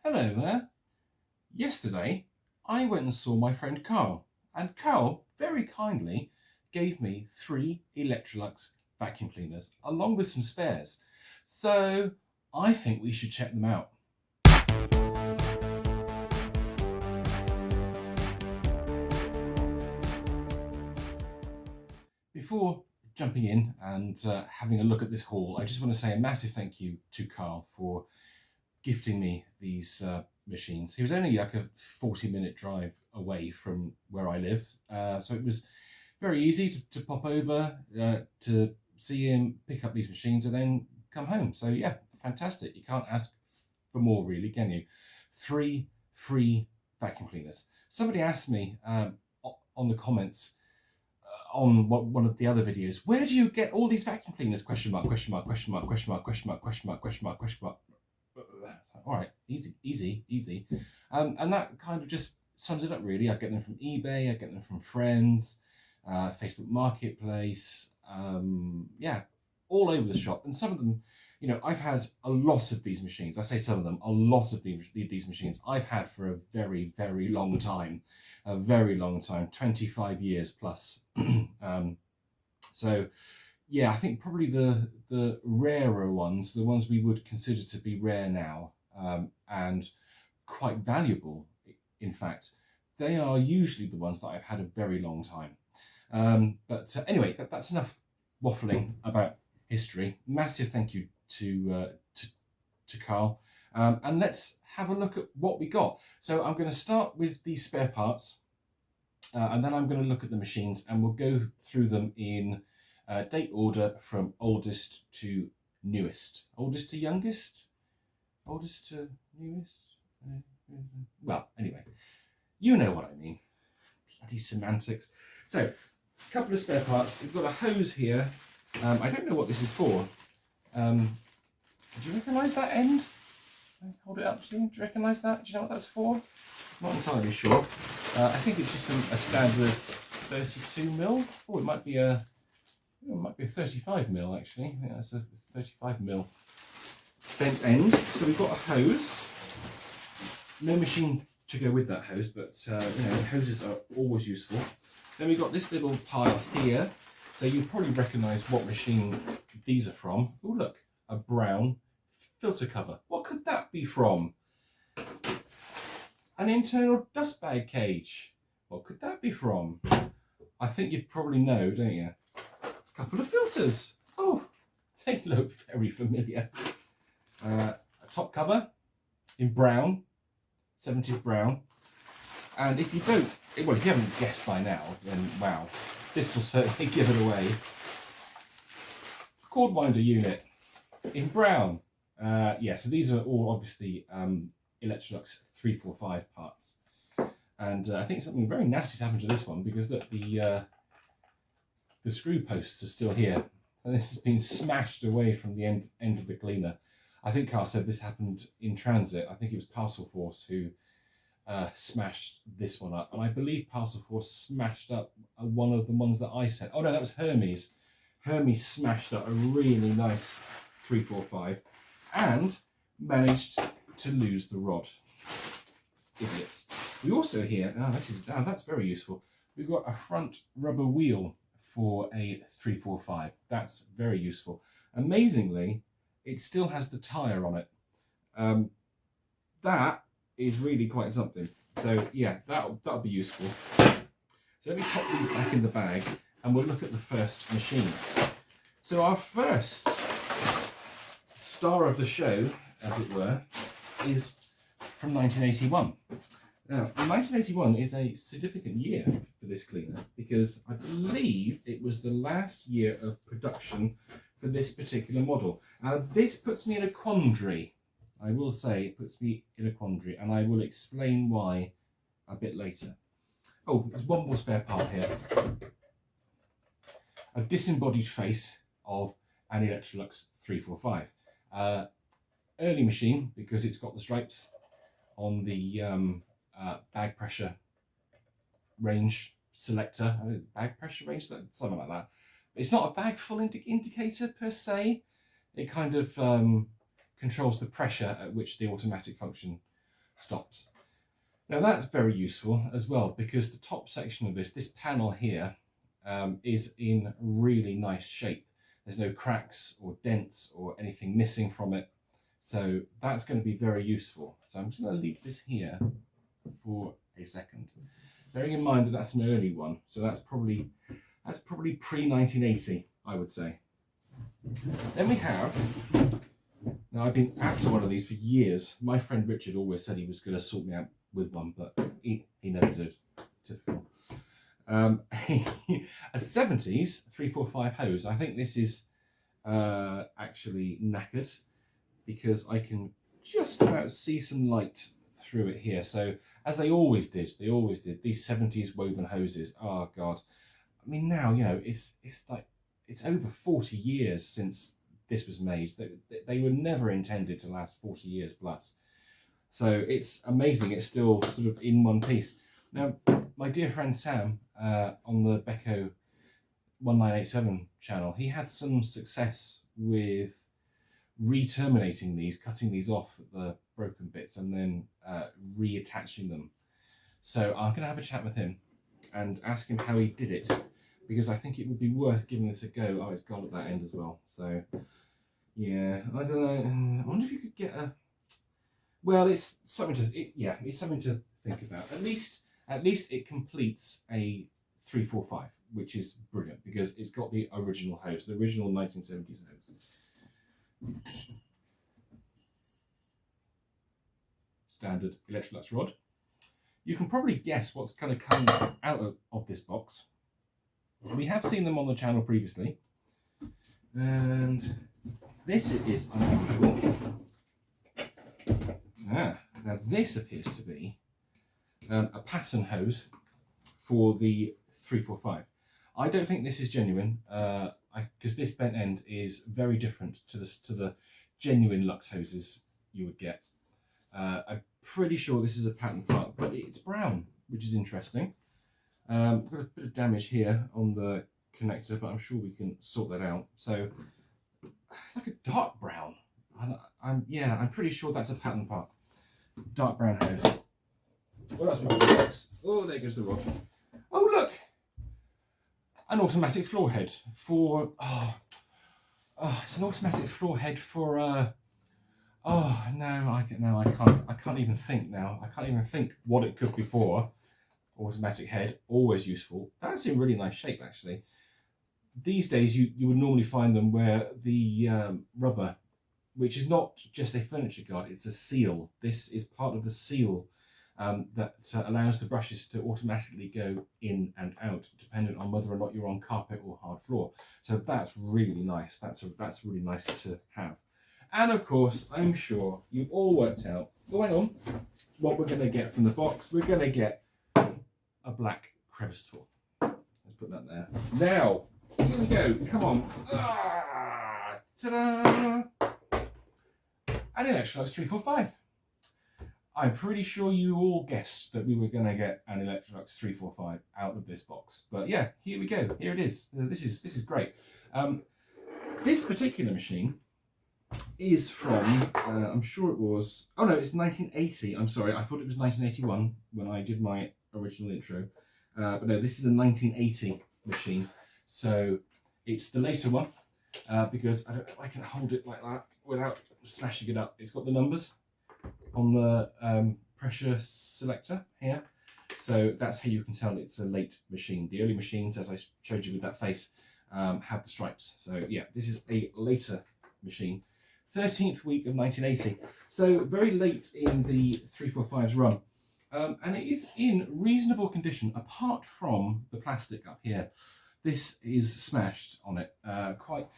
Hello there. Yesterday, I went and saw my friend Carl, and Carl very kindly gave me 3 Electrolux vacuum cleaners along with some spares. So I think we should check them out. Before jumping in and having a look at this haul, I just want to say a massive thank you to Carl for gifting me these machines. He was only like a 40-minute drive away from where I live, so it was very easy to pop over to see him, pick up these machines, and then come home. So yeah, fantastic. You can't ask for more, really, can you? 3 free vacuum cleaners. Somebody asked me on the comments on one of the other videos, where do you get all these vacuum cleaners? Question mark, question mark, question mark, question mark, question mark, question mark, question mark, question mark. All right, easy. And that kind of just sums it up, really. I get them from eBay, I get them from friends, Facebook Marketplace, yeah, all over the shop. And some of them, I've had a lot of these machines. I say some of them, a lot of these machines I've had for a very, very long time. 25 years plus. So yeah, I think probably the rarer ones, the ones we would consider to be rare now, and quite valuable, in fact, they are usually the ones that I've had a very long time. But anyway, that's enough waffling about history. Massive thank you to Carl, and let's have a look at what we got. So I'm going to start with the spare parts, and then I'm going to look at the machines, and we'll go through them in date order from oldest to newest. Oldest to youngest? Oldest to newest? Well, anyway, you know what I mean. Bloody semantics. So, a couple of spare parts. We've got a hose here. I don't know what this is for. Do you recognise that end? Hold it up to you. Do you recognise that? Do you know what that's for? Not entirely sure. I think it's just a standard 32mm. Oh, it might be a 35mm actually. I think that's a 35mm bent end. So we've got a hose. No machine to go with that hose, but hoses are always useful. Then we've got this little pile here. So you probably recognise what machine these are from. Oh look, a brown filter cover. What could that be from? An internal dust bag cage. What could that be from? I think you probably know, don't you? A couple of filters. Oh, they look very familiar. A top cover in brown, 70s brown. And if you haven't guessed by now, then wow, this will certainly give it away. Cord winder unit in brown. Yeah, so these are all obviously Electrolux 345 parts. And I think something very nasty's happened to this one, because look, the screw posts are still here. And this has been smashed away from the end of the cleaner. I think Carl said this happened in transit. I think it was Parcel Force who smashed this one up. And I believe Parcel Force smashed up one of the ones that I sent. Oh no, that was Hermes. Hermes smashed up a really nice 345 and managed to lose the rod. Idiots. We also hear, that's very useful. We've got a front rubber wheel for a 345. That's very useful. Amazingly, it still has the tyre on it. That is really quite something. So yeah, that'll be useful. So let me pop these back in the bag and we'll look at the first machine. So our first star of the show, as it were, is from 1981. Now, 1981 is a significant year for this cleaner, because I believe it was the last year of production for this particular model. This puts me in a quandary. I will say it puts me in a quandary, and I will explain why a bit later. Oh, there's one more spare part here. A disembodied face of an Electrolux 345. Early machine, because it's got the stripes on the bag pressure range selector. Bag pressure range, something like that. It's not a bag full indicator per se. It kind of controls the pressure at which the automatic function stops. Now that's very useful as well, because the top section of this panel here is in really nice shape. There's no cracks or dents or anything missing from it. So that's going to be very useful. So I'm just going to leave this here for a second. Bearing in mind that that's an early one, so that's probably pre-1980, I would say. Then we have, now I've been after one of these for years. My friend Richard always said he was going to sort me out with one, but he never did. Typical. A 70s 345 hose. I think this is actually knackered, because I can just about see some light through it here. So as they always did, these 70s woven hoses. Oh God. I mean, now, you know, it's like, it's over 40 years since this was made. They were never intended to last 40 years plus. So it's amazing it's still sort of in one piece. Now, my dear friend Sam on the Beko 1987 channel, he had some success with re-terminating these, cutting these off at the broken bits and then reattaching them. So I'm going to have a chat with him and ask him how he did it, because I think it would be worth giving this a go. Oh, it's gone at that end as well. So yeah, I don't know. I wonder if you could get a. Well, it's something to. It's something to think about. At least it completes a 345, which is brilliant, because it's got the original hose, the original 1970s hose. Standard Electrolux rod. You can probably guess what's going to come out of this box. We have seen them on the channel previously, and this is unusual. Now this appears to be a pattern hose for the 345. I don't think this is genuine, because this bent end is very different to the genuine Lux hoses you would get. I'm pretty sure this is a pattern part, but it's brown, which is interesting. We've got a bit of damage here on the connector, but I'm sure we can sort that out. So it's like a dark brown. I'm pretty sure that's a pattern part. Dark brown hose. What else we got in the box? Oh, there goes the rod. Oh, look! An automatic floor head for, it's an automatic floor head for, I can't even think now. I can't even think what it could be for. Automatic head, always useful. That's in really nice shape, actually. These days, you would normally find them where the rubber, which is not just a furniture guard, it's a seal. This is part of the seal that allows the brushes to automatically go in and out, dependent on whether or not you're on carpet or hard floor. So that's really nice. That's really nice to have. And of course, I'm sure you've all worked out, going on, what we're going to get from the box. We're going to get a black crevice tool. Let's put that there. Now, here we go. Come on. Ta-da! An Electrolux 345. I'm pretty sure you all guessed that we were going to get an Electrolux 345 out of this box. But yeah, here we go. Here it is. This is great. This particular machine is from, I'm sure it was, oh no, it's 1980. I'm sorry, I thought it was 1981 when I did my original intro. But no, this is a 1980 machine. So it's the later one, because I can hold it like that without smashing it up. It's got the numbers on the pressure selector here. So that's how you can tell it's a late machine. The early machines, as I showed you with that face, have the stripes. So yeah, this is a later machine. 13th week of 1980. So very late in the 345's run. And it is in reasonable condition, apart from the plastic up here. This is smashed on it, quite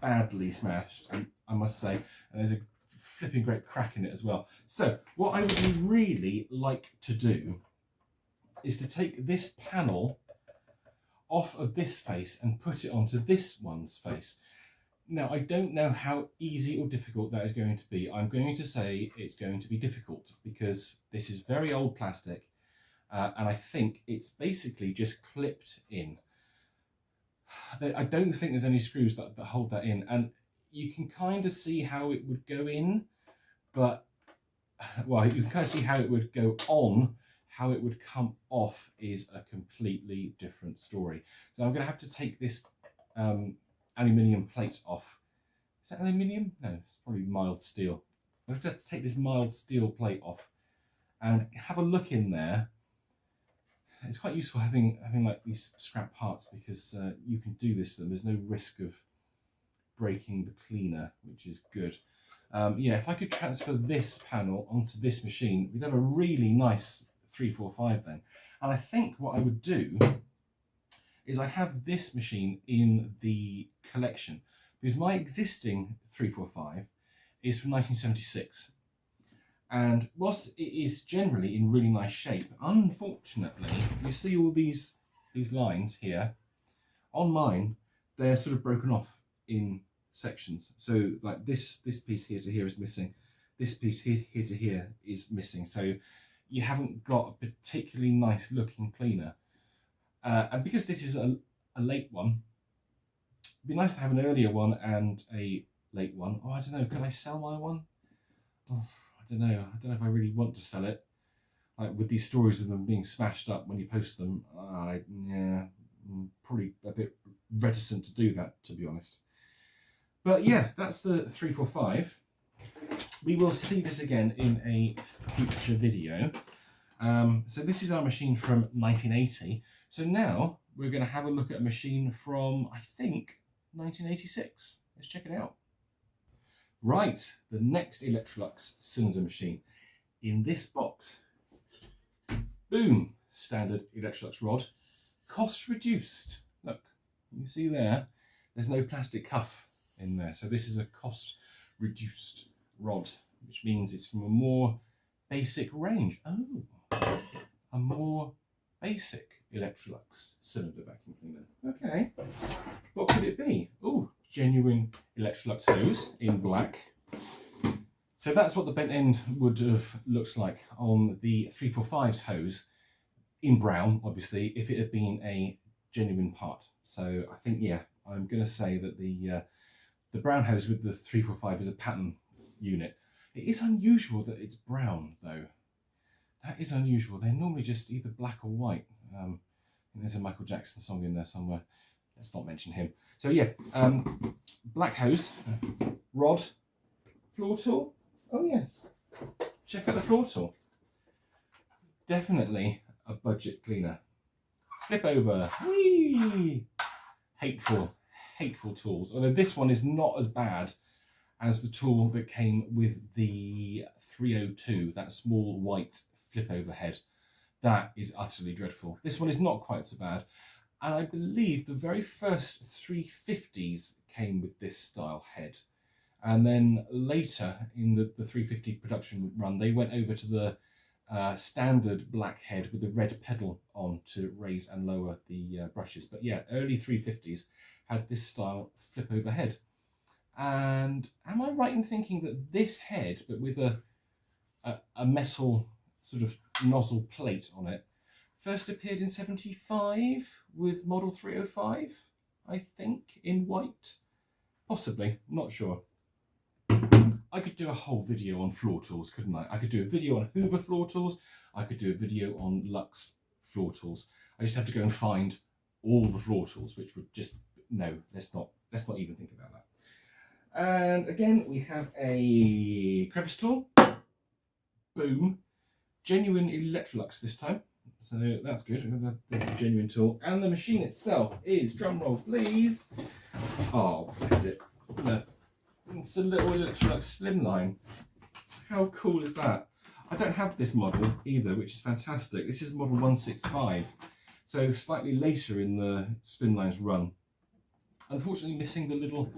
badly smashed, I must say. And there's a flipping great crack in it as well. So what I would really like to do is to take this panel off of this face and put it onto this one's face. Now, I don't know how easy or difficult that is going to be. I'm going to say it's going to be difficult, because this is very old plastic, and I think it's basically just clipped in. I don't think there's any screws that hold that in, and you can kind of see how it would go in, but well, you can kind of see how it would go on. How it would come off is a completely different story. So I'm going to have to take this aluminium plate off. Is that aluminium? No, it's probably mild steel. I'm going to have to take this mild steel plate off and have a look in there. It's quite useful having like these scrap parts because you can do this to them. There's no risk of breaking the cleaner, which is good. Yeah, if I could transfer this panel onto this machine, we'd have a really nice 345 then. And I think what I would do is I have this machine in the collection because my existing 345 is from 1976. And whilst it is generally in really nice shape, unfortunately, you see all these lines here. On mine, they're sort of broken off in sections. So like this piece here to here is missing. This piece here to here is missing. So you haven't got a particularly nice looking cleaner. And because this is a late one, it'd be nice to have an earlier one and a late one. Oh, I don't know, could I sell my one? Oh, I don't know if I really want to sell it. Like with these stories of them being smashed up when you post them, yeah, I'm probably a bit reticent to do that, to be honest. But yeah, that's the 345. We will see this again in a future video. So this is our machine from 1980. So now we're going to have a look at a machine from, I think, 1986. Let's check it out. Right, the next Electrolux cylinder machine. In this box, boom, standard Electrolux rod, cost reduced. Look, you see there, there's no plastic cuff in there. So this is a cost reduced rod, which means it's from a more basic range. Oh, a more basic Electrolux cylinder vacuum cleaner. Okay, what could it be? Oh, genuine Electrolux hose in black. So that's what the bent end would have looked like on the 345's hose in brown, obviously, if it had been a genuine part. So I think, yeah, I'm going to say that the brown hose with the 345 is a pattern unit. It is unusual that it's brown, though. That is unusual. They're normally just either black or white. There's a Michael Jackson song in there somewhere. Let's not mention him. So yeah, black hose, rod, floor tool. Oh yes, check out the floor tool. Definitely a budget cleaner. Flip over. Whee! Hateful tools. Although this one is not as bad as the tool that came with the 302, that small white flip over head. That is utterly dreadful. This one is not quite so bad. And I believe the very first 350s came with this style head. And then later in the 350 production run, they went over to the standard black head with the red pedal on to raise and lower the brushes. But yeah, early 350s had this style flip over head. And am I right in thinking that this head, but with a metal sort of nozzle plate on it, first appeared in 75 with model 305, I think, in white? Possibly, not sure. I could do a whole video on floor tools, couldn't I? I could do a video on Hoover floor tools. I could do a video on Lux floor tools. I just have to go and find all the floor tools, which would just, no, let's not even think about that. And again, we have a crevice tool. Boom. Genuine Electrolux this time. So that's good. We've got the genuine tool. And the machine itself is, drum roll please. Oh, bless it. It's a little Electrolux Slimline. How cool is that? I don't have this model either, which is fantastic. This is model 165. So slightly later in the Slimline's run. Unfortunately missing the little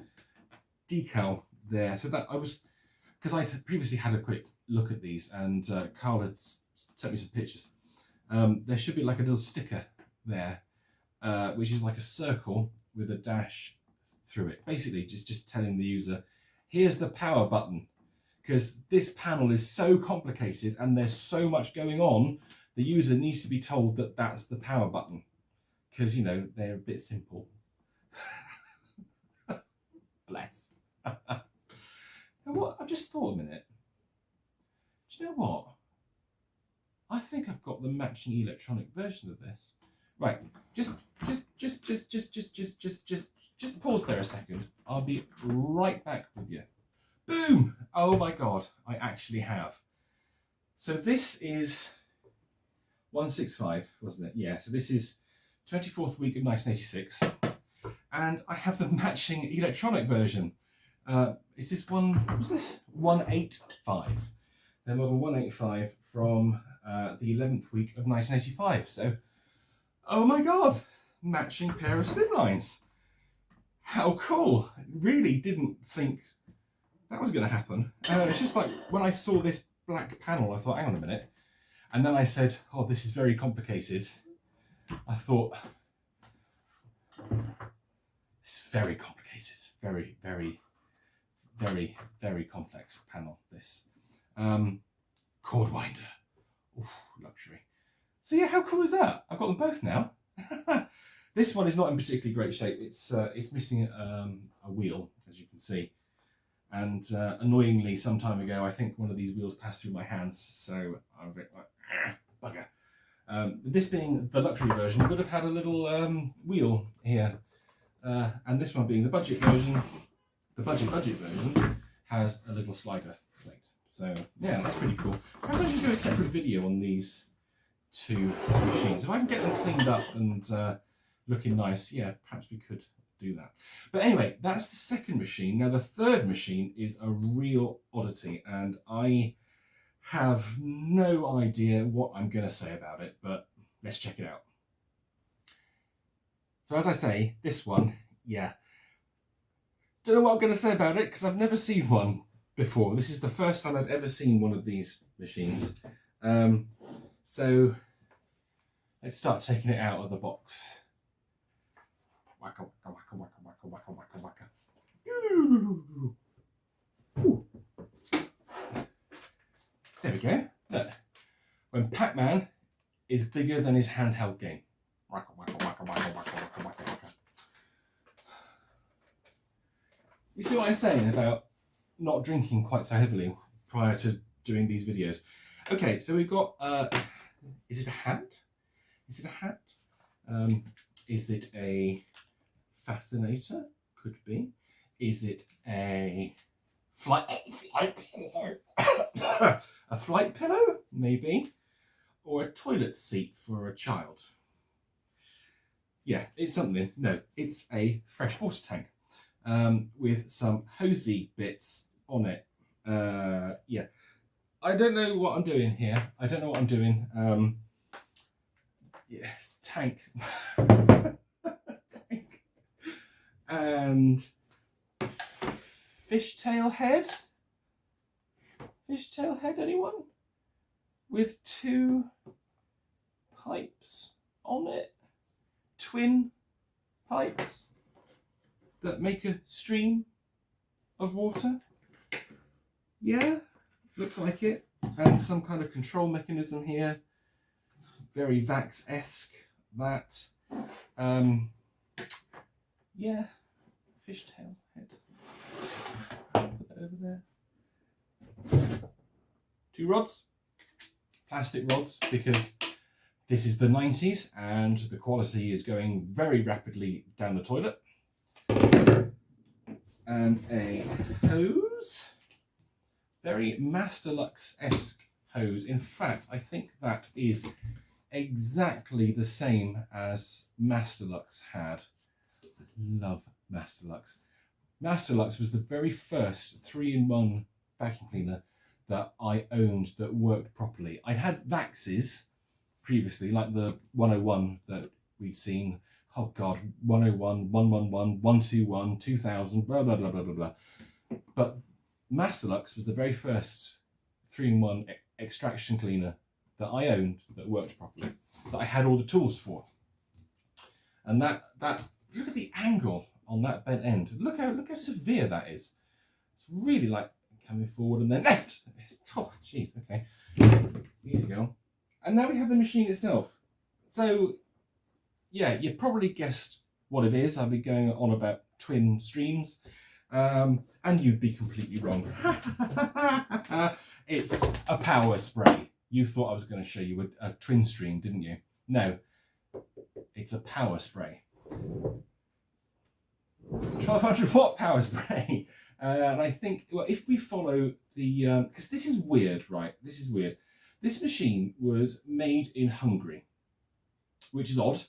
decal there. So that because I previously had a quick look at these and Carl had sent me some pictures. There should be like a little sticker there, which is like a circle with a dash through it. Basically just telling the user, here's the power button. Because this panel is so complicated and there's so much going on, the user needs to be told that that's the power button. Because, you know, they're a bit simple. Bless. What? I just thought a minute. Do you know what? I think I've got the matching electronic version of this. Right, just pause there a second. I'll be right back with you. Boom! Oh my God, I actually have. So this is 165, wasn't it? Yeah, so this is 24th week of 1986. And I have the matching electronic version. Is this one, what's this? 185. The model 185 from the 11th week of 1985. So, oh my God, matching pair of Slimlines. How cool. Really didn't think that was going to happen. It's just like when I saw this black panel, I thought, hang on a minute. And then I said, oh, this is very complicated. I thought, it's very complicated. Very, very, very, very complex panel, this. Cord winder. Oof, luxury. So yeah, how cool is that? I've got them both now. This one is not in particularly great shape. It's missing a wheel, as you can see. And annoyingly, some time ago, I think one of these wheels passed through my hands, so I'm a bit like, bugger. This being the luxury version, would have had a little wheel here. And this one being the budget version, the budget version, has a little slider plate. So yeah, that's pretty cool. Perhaps I should do a separate video on these two machines. If I can get them cleaned up and looking nice, yeah, perhaps we could do that. But anyway, that's the second machine. Now the third machine is a real oddity, and I have no idea what I'm going to say about it, but let's check it out. So as I say, this one, yeah, don't know what I'm going to say about it because I've never seen one before. This is the first time I've ever seen one of these machines. So let's start taking it out of the box. Wacka, wacka, wacka, wacka, wacka, wacka, wacka, wacka. Ooh. There we go. Look, when Pac-Man is bigger than his handheld game. Wacka, wacka, wacka, wacka, wacka, wacka, wacka, wacka. You see what I'm saying about not drinking quite so heavily prior to doing these videos? Okay, so we've got, is it a hat? Is it a hat? Is it a fascinator? Could be. Is it a flight a flight pillow? Maybe. Or a toilet seat for a child? Yeah, it's something. No, it's a freshwater tank with some hosey bits on it. Yeah, I don't know what I'm doing here. I don't know what I'm doing. Yeah, tank. Tank. And fishtail head? Fishtail head, anyone? With two pipes on it. Twin pipes that make a stream of water. Yeah, looks like it. And some kind of control mechanism here. Very Vax-esque, that. Yeah, fishtail head. Put that over there. Two rods, plastic rods, because this is the 90s and the quality is going very rapidly down the toilet. And a hose, very Masterlux-esque hose. In fact, I think that is exactly the same as Masterlux had. I love Masterlux. Masterlux was the very first 3-in-1 vacuum cleaner that I owned that worked properly. I'd had Vaxes previously, like the 101 that we'd seen. Oh God, 101, 111, 121, 2000, blah, blah, blah, blah, blah, blah. But Masterlux was the very first 3-in-1 extraction cleaner that I owned that worked properly, that I had all the tools for. And that look at the angle on that bent end. Look how severe that is. It's really like coming forward and then left. Oh, jeez, okay. Easy go. And now we have the machine itself. So, yeah, you probably guessed what it is. I'll be going on about twin streams. And you'd be completely wrong. It's a power spray. You thought I was going to show you a twin stream, didn't you? No, it's a power spray. 1200 watt power spray. And I think, well, if we follow the, because this is weird, right? This is weird. This machine was made in Hungary, which is odd.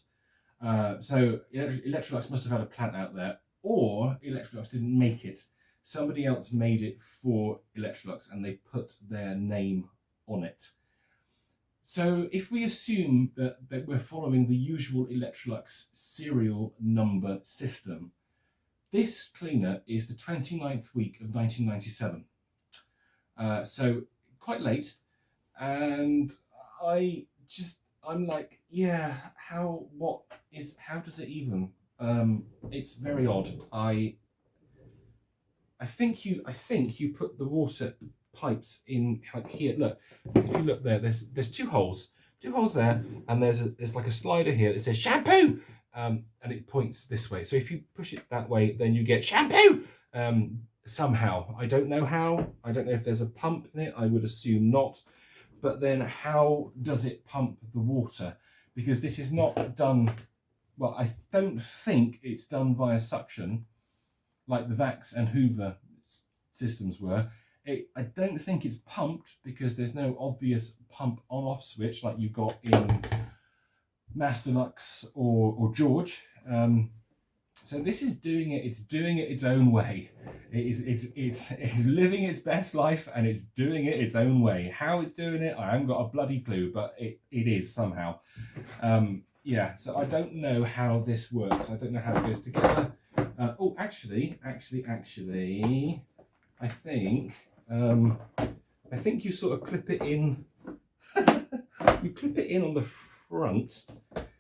So Electrolux must have had a plant out there, or Electrolux didn't make it. Somebody else made it for Electrolux and they put their name on it. So if we assume that we're following the usual Electrolux serial number system, this cleaner is the 29th week of 1997. So quite late. And I'm like, yeah, how does it even? It's very odd. I think you put the water pipes in like here. Look, if you look there, there's two holes there, and there's like a slider here that says shampoo, and it points this way. So if you push it that way, then you get shampoo. Somehow, I don't know how. I don't know if there's a pump in it. I would assume not. But then how does it pump the water? Because this is not done. Well, I don't think it's done via suction, like the Vax and Hoover systems were. I don't think it's pumped because there's no obvious pump on-off switch like you got in Masterlux or George. So this is doing it. It's doing it its own way. It's living its best life and it's doing it its own way. How it's doing it, I haven't got a bloody clue, but it is somehow. Yeah. So I don't know how this works. I don't know how it goes together. Oh, actually, I think you sort of clip it in. You clip it in on the front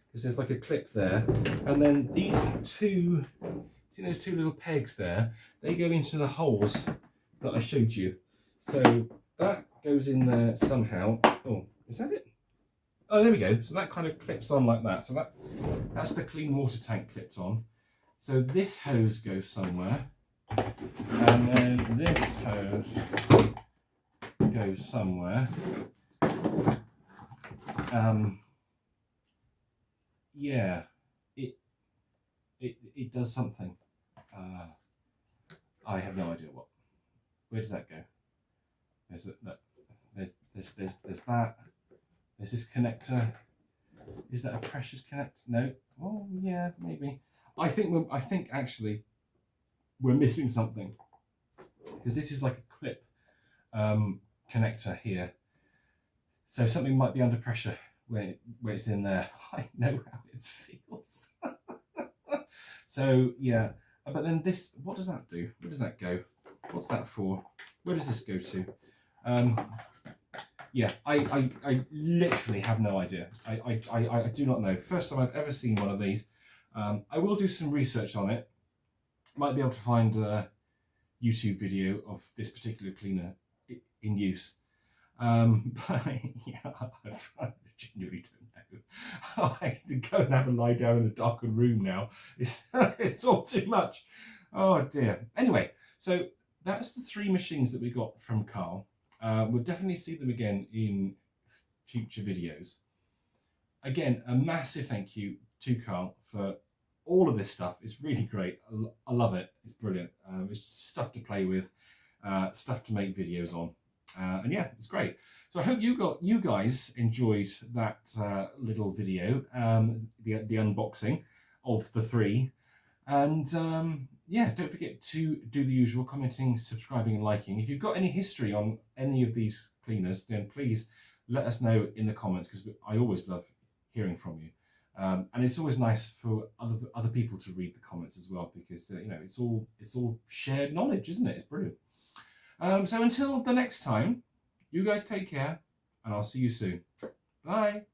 because there's like a clip there, and then these two, see those two little pegs there? They go into the holes that I showed you. So that goes in there somehow. Oh, is that it? Oh, there we go. So that kind of clips on like that. So that's the clean water tank clipped on. So this hose goes somewhere, and then this hose goes somewhere. Yeah, it does something. I have no idea what. Where does that go? There's that. There's that. There's this connector. Is that a precious connector? No. Oh yeah, maybe. I think actually we're missing something because this is like a clip connector here. So something might be under pressure when it's in there. I know how it feels. So yeah, but then this, what does that do? Where does that go? What's that for? Where does this go to? Yeah, I literally have no idea. I do not know. First time I've ever seen one of these. I will do some research on it. Might be able to find a YouTube video of this particular cleaner in use. But yeah, I genuinely don't know. I need to go and have a lie down in a darkened room now. It's all too much. Oh dear. Anyway, so that's the three machines that we got from Carl. We'll definitely see them again in future videos. Again, a massive thank you to Carl for all of this stuff. It's really great. I love it. It's brilliant. It's stuff to play with, stuff to make videos on. And yeah, it's great. So I hope you guys enjoyed that little video, the unboxing of the three. And yeah, don't forget to do the usual commenting, subscribing and liking. If you've got any history on any of these cleaners, then please let us know in the comments because I always love hearing from you. And it's always nice for other people to read the comments as well because you know it's all shared knowledge, isn't it? It's brilliant. So until the next time, you guys take care and I'll see you soon. Bye.